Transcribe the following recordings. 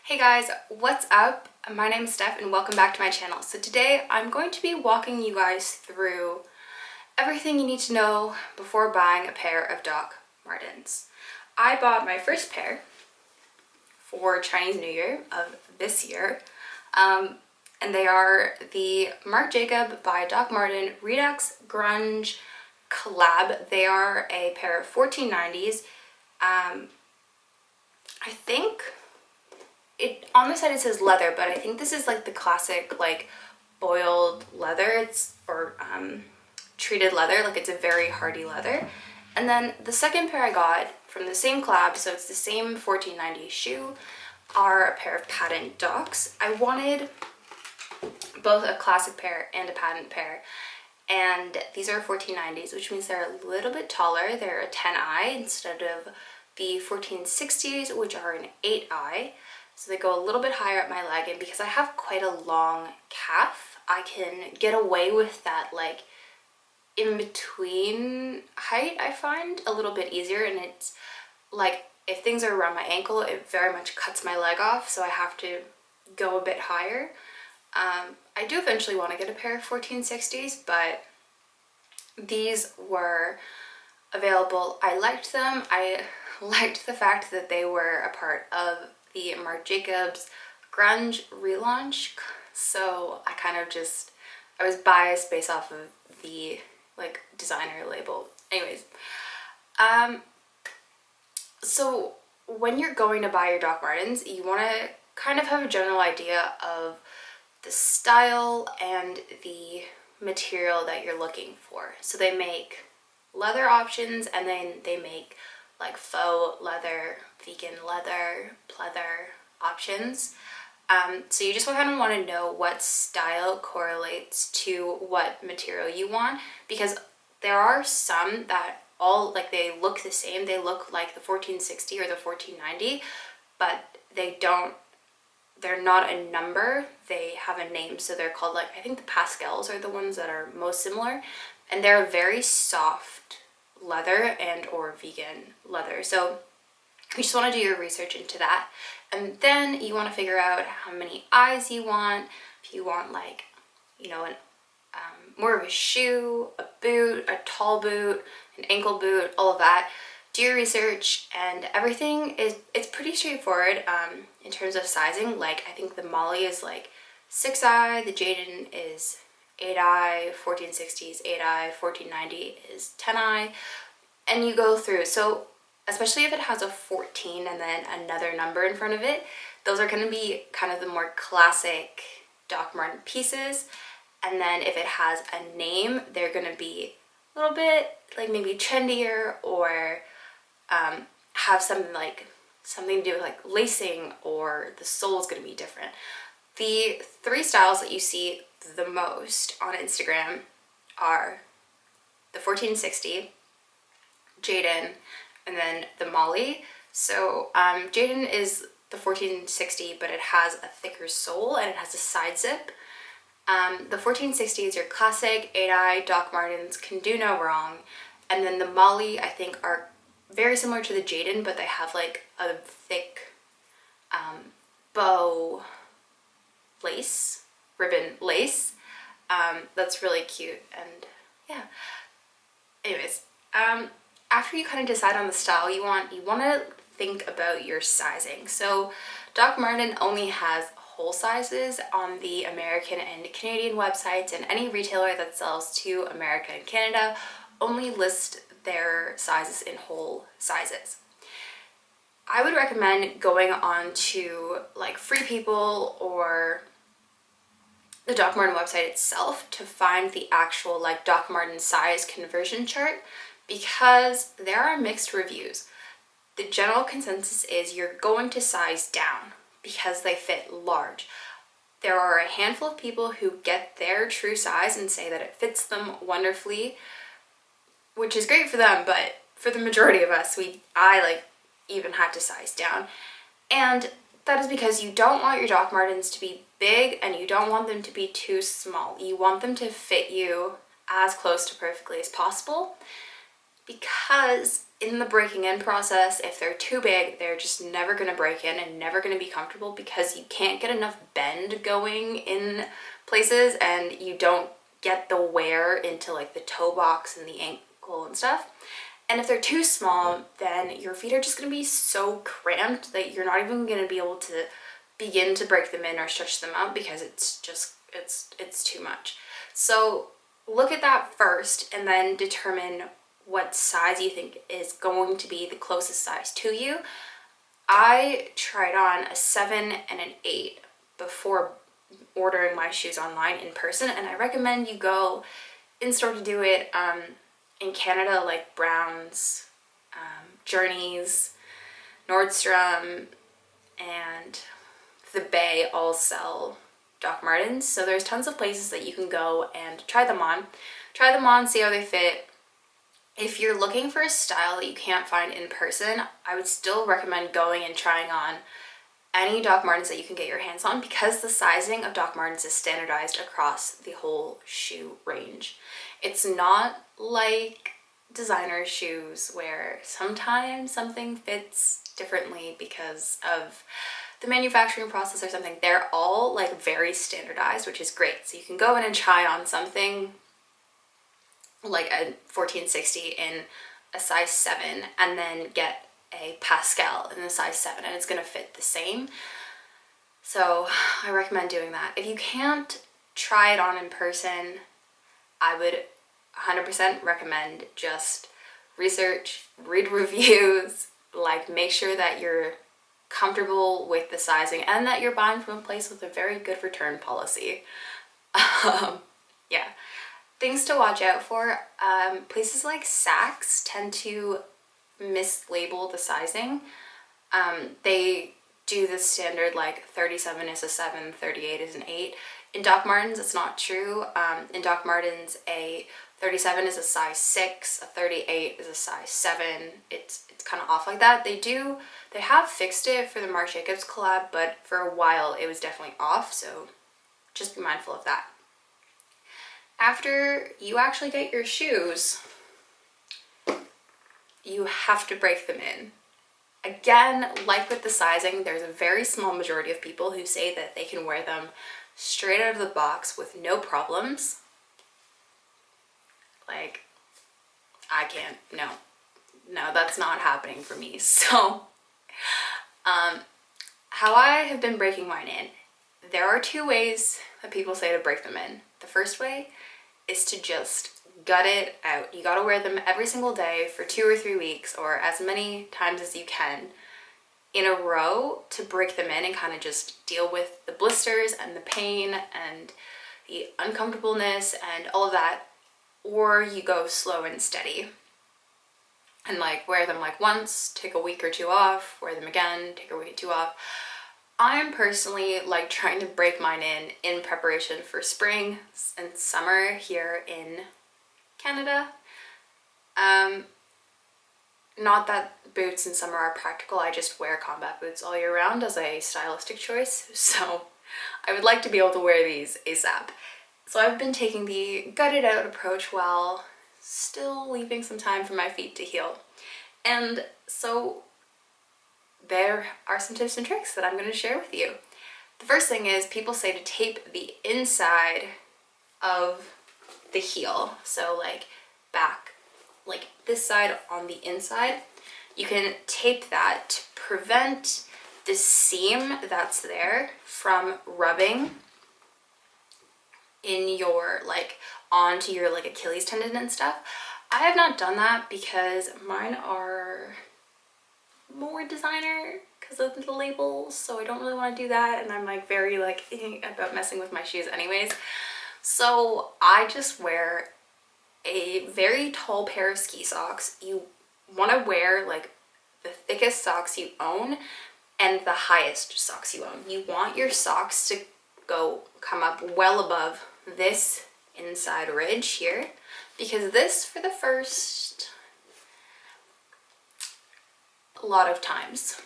Hey guys, what's up? My name is Steph and welcome back to my channel. So today I'm going to be walking you guys through everything you need to know before buying a pair of Doc Martens. I bought my first pair for Chinese New Year of this year, and they are the Marc Jacob by Doc Marten Redux Grunge Collab. They are a pair of 1490s. I think on the side it says leather, but I think this is like the classic like boiled leather. Or treated leather, like it's a very hardy leather. And then the second pair I got from the same collab, so it's the same 1490 shoe, are a pair of patent Docs. I wanted both a classic pair and a patent pair, and these are 1490s, which means they're a little bit taller. They're a 10i instead of the 1460s, which are an 8i. So they go a little bit higher up my leg, and because I have quite a long calf, I can get away with that like in between height, I find a little bit easier. And it's like if things are around my ankle, it very much cuts my leg off, so I have to go a bit higher. I do eventually want to get a pair of 1460s, but these were available. I liked them. I liked the fact that they were a part of the Marc Jacobs Grunge relaunch, so I was biased based off of the like designer label. Anyways, so when you're going to buy your Doc Martens, you want to kind of have a general idea of the style and the material that you're looking for. So they make leather options, and then they make like faux leather, vegan leather, pleather options. So you just kind of want to know what style correlates to what material you want, because there are some that all like they look the same. They look like the 1460 or the 1490, but they're not a number, they have a name. So they're called, like, I think the Pascals are the ones that are most similar, and they're a very soft leather and or vegan leather. So you just want to do your research into that, and then you want to figure out how many eyes you want. If you want like, you know, more of a shoe, a boot, a tall boot, an ankle boot, all of that. Do your research, and it's pretty straightforward in terms of sizing. Like, I think the Molly is like 6i, the Jadon is 8i, 1460s 8i, 1490 is 10i, and you go through. So especially if it has a 14 and then another number in front of it, those are going to be kind of the more classic Doc Marten pieces. And then if it has a name, they're going to be a little bit like maybe trendier, or have something to do with like lacing, or the sole is going to be different. The three styles that you see the most on Instagram are the 1460, Jadon, and then the Molly. So Jadon is the 1460, but it has a thicker sole and it has a side zip. The 1460 is your classic 8i Doc Martens, can do no wrong. And then the Molly, I think, are very similar to the Jadon, but they have like a thick bow lace, ribbon lace. That's really cute, and yeah. Anyways, after you kind of decide on the style you want to think about your sizing. So Doc Marten only has whole sizes on the American and Canadian websites, and any retailer that sells to America and Canada only list their sizes in whole sizes. I would recommend going on to like Free People or the Doc Marten website itself to find the actual like Doc Marten size conversion chart, because there are mixed reviews. The general consensus is you're going to size down because they fit large. There are a handful of people who get their true size and say that it fits them wonderfully, which is great for them, but for the majority of us, I even had to size down. And that is because you don't want your Doc Martens to be big, and you don't want them to be too small. You want them to fit you as close to perfectly as possible. because in the breaking in process, if they're too big, they're just never going to break in and never going to be comfortable because you can't get enough bend going in places and you don't get the wear into like the toe box and the ankle and stuff. And if they're too small, then your feet are just going to be so cramped that you're not even going to be able to begin to break them in or stretch them out because it's just, it's too much. So look at that first and then determine what size you think is going to be the closest size to you. I tried on a 7 and an 8 before ordering my shoes online in person, and I recommend you go in store to do it. In Canada, like Brown's, Journeys, Nordstrom, and the Bay all sell Doc Martens. So there's tons of places that you can go and try them on. Try them on, see how they fit. If you're looking for a style that you can't find in person, I would still recommend going and trying on any Doc Martens that you can get your hands on because the sizing of Doc Martens is standardized across the whole shoe range. It's not like designer shoes where sometimes something fits differently because of the manufacturing process or something. They're all like very standardized, which is great. So you can go in and try on something like a 1460 in a size 7 and then get a Pascal in a size 7 and it's going to fit the same. So I recommend doing that. If you can't try it on in person, I would 100% recommend just research, read reviews, like make sure that you're comfortable with the sizing and that you're buying from a place with a very good return policy. Yeah. Things to watch out for, places like Saks tend to mislabel the sizing. They do the standard like 37 is a 7, 38 is an 8. In Doc Martens, it's not true. In Doc Martens, a 37 is a size 6, a 38 is a size 7. It's kind of off like that. They have fixed it for the Marc Jacobs collab, but for a while it was definitely off, so just be mindful of that. After you actually get your shoes, you have to break them in. Again, like with the sizing, there's a very small majority of people who say that they can wear them straight out of the box with no problems. Like, I can't, no, that's not happening for me. So, how I have been breaking mine in, there are 2 ways that people say to break them in. The first way is to just gut it out. You gotta wear them every single day for 2 or 3 weeks or as many times as you can in a row to break them in and kind of just deal with the blisters and the pain and the uncomfortableness and all of that. Or you go slow and steady and like wear them like once, take a week or 2 off, wear them again, take a week or 2 off. I'm personally like trying to break mine in preparation for spring and summer here in Canada. Not that boots in summer are practical, I just wear combat boots all year round as a stylistic choice, so I would like to be able to wear these ASAP. So I've been taking the gutted out approach while still leaving some time for my feet to heal. And so there are some tips and tricks that I'm going to share with you. The first thing is people say to tape the inside of the heel. So like back, like this side on the inside. You can tape that to prevent the seam that's there from rubbing in your like onto your like Achilles tendon and stuff. I have not done that because mine are more designer because of the labels, so I don't really want to do that, and I'm like very like about messing with my shoes anyways. So I just wear a very tall pair of ski socks. You want to wear like the thickest socks you own and the highest socks you own. You want your socks to come up well above this inside ridge here, because this for the first a lot of times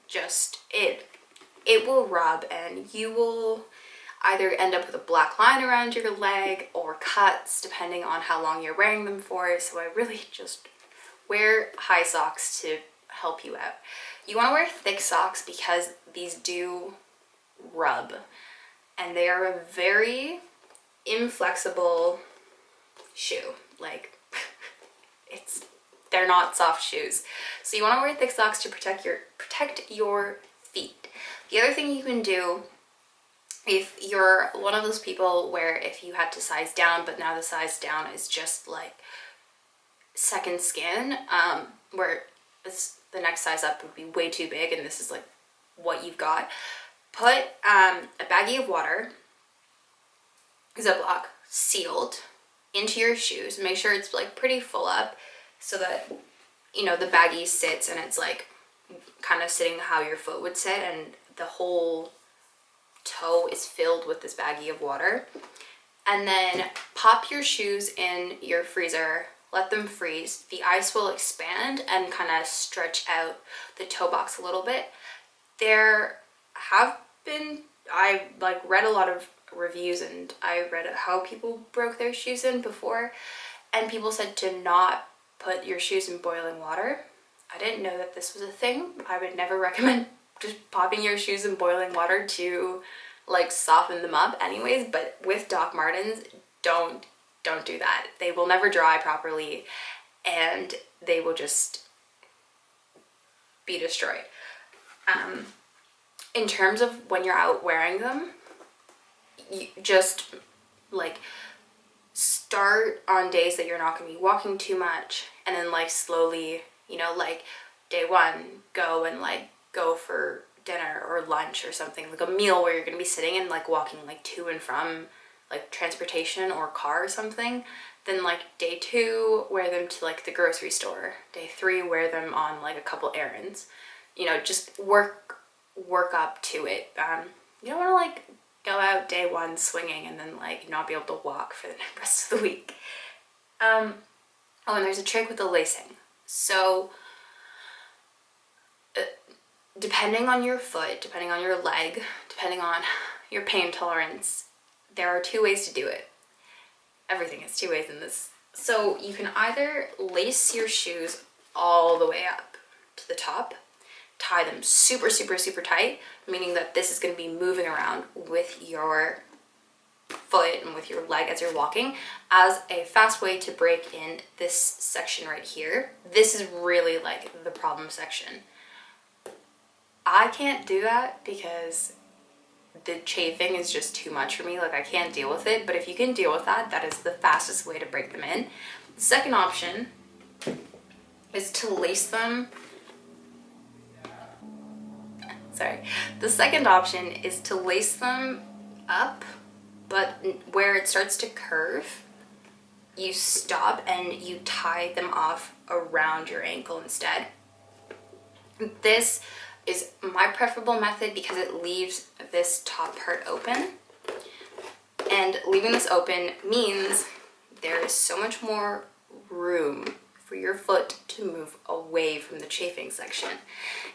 just it will rub and you will, either end up with a black line around your leg or cuts depending on how long you're wearing them for. So I really just wear high socks to help you out. You want to wear thick socks because these do rub, and they are a very inflexible shoe. Like they're not soft shoes. So you want to wear thick socks to protect your feet. The other thing you can do, if you're one of those people where if you had to size down, but now the size down is just like second skin, where the next size up would be way too big and this is like what you've got, put a baggie of water, Ziploc, sealed, into your shoes. Make sure it's like pretty full up so that, you know, the baggie sits and it's like kind of sitting how your foot would sit, and the whole toe is filled with this baggie of water. And then pop your shoes in your freezer, let them freeze. The ice will expand and kind of stretch out the toe box a little bit. There have been, I like read a lot of reviews and I read how people broke their shoes in before, and people said to not put your shoes in boiling water. I didn't know that this was a thing. I would never recommend just popping your shoes in boiling water to like soften them up anyways, but with Doc Martens, don't do that. They will never dry properly and they will just be destroyed. In terms of when you're out wearing them, you just like start on days that you're not going to be walking too much, and then like slowly, you know, like day one, go and like go for dinner or lunch or something, like a meal where you're going to be sitting and like walking like to and from like transportation or car or something. Then like day two, wear them to like the grocery store. Day three, wear them on like a couple errands. You know, just work up to it. You don't want to like go out day one swinging and then like not be able to walk for the rest of the week. Oh, and there's a trick with the lacing. So depending on your foot, depending on your leg, depending on your pain tolerance, there are two ways to do it. Everything has two ways in this. So you can either lace your shoes all the way up to the top, tie them super, super, super tight, meaning that this is going to be moving around with your foot and with your leg as you're walking, as a fast way to break in this section right here. This is really like the problem section. I can't do that because the chafing is just too much for me. Like I can't deal with it, but if you can deal with that, that is the fastest way to break them in. The second option is to lace them. The second option is to lace them up, but where it starts to curve, you stop and you tie them off around your ankle instead. This is my preferable method because it leaves this top part open. And leaving this open means there is so much more room for your foot to move away from the chafing section.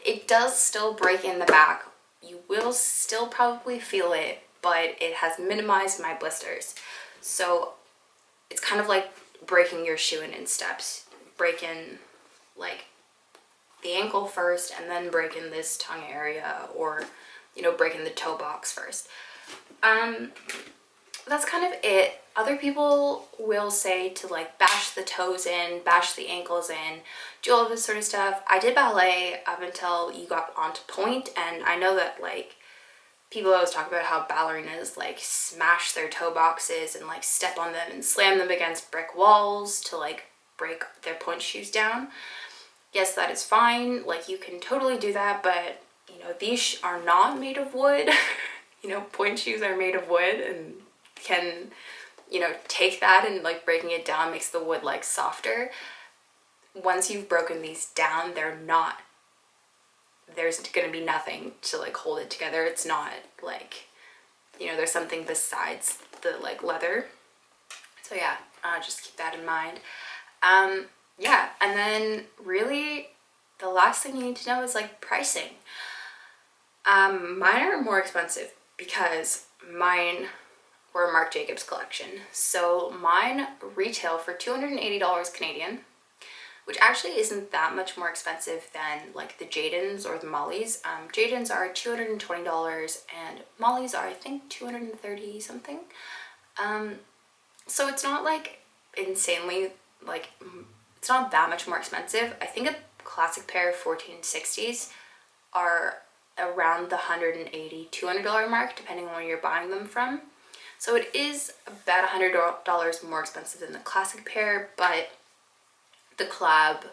It does still break in the back. You will still probably feel it, but it has minimized my blisters. So it's kind of like breaking your shoe in steps. Break in like the ankle first and then break in this tongue area, or, you know, break in the toe box first. That's kind of it. Other people will say to like bash the toes in, bash the ankles in, do all of this sort of stuff. I did ballet up until you got onto point, and I know that like people always talk about how ballerinas like smash their toe boxes and like step on them and slam them against brick walls to like break their point shoes down. Yes, that is fine. Like you can totally do that, but you know, these are not made of wood. You know, point shoes are made of wood and can, you know, take that and like breaking it down makes the wood like softer. Once you've broken these down, there's going to be nothing to like hold it together. It's not like, you know, there's something besides the like leather. So yeah, just keep that in mind. Yeah, and then really the last thing you need to know is like pricing. Mine are more expensive because mine were a Marc Jacobs collection. So mine retail for $280 Canadian, which actually isn't that much more expensive than like the Jadons or the Molly's. Jadons are $220 and Molly's are I think 230 something. So it's not like insanely, like it's not that much more expensive. I think a classic pair of 1460s are around the $180, $200 mark depending on where you're buying them from. So it is about $100 more expensive than the classic pair, but the collab,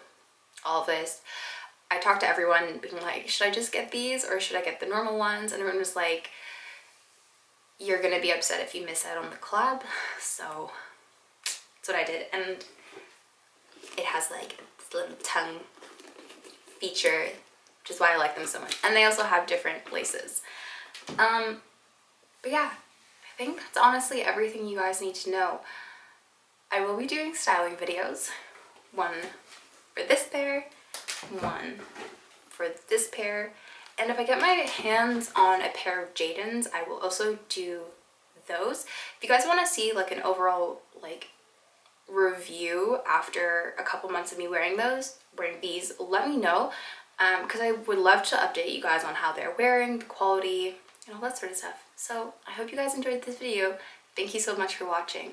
all of this, I talked to everyone being like, should I just get these or should I get the normal ones? And everyone was like, you're gonna be upset if you miss out on the collab. So that's what I did. And it has like this little tongue feature, which is why I like them so much. And they also have different laces. But yeah, I think that's honestly everything you guys need to know. I will be doing styling videos. One for this pair, one for this pair. And if I get my hands on a pair of Jadons, I will also do those. If you guys want to see like an overall like review after a couple months of me wearing these, let me know. Because I would love to update you guys on how they're wearing, the quality, and all that sort of stuff. So I hope you guys enjoyed this video. Thank you so much for watching.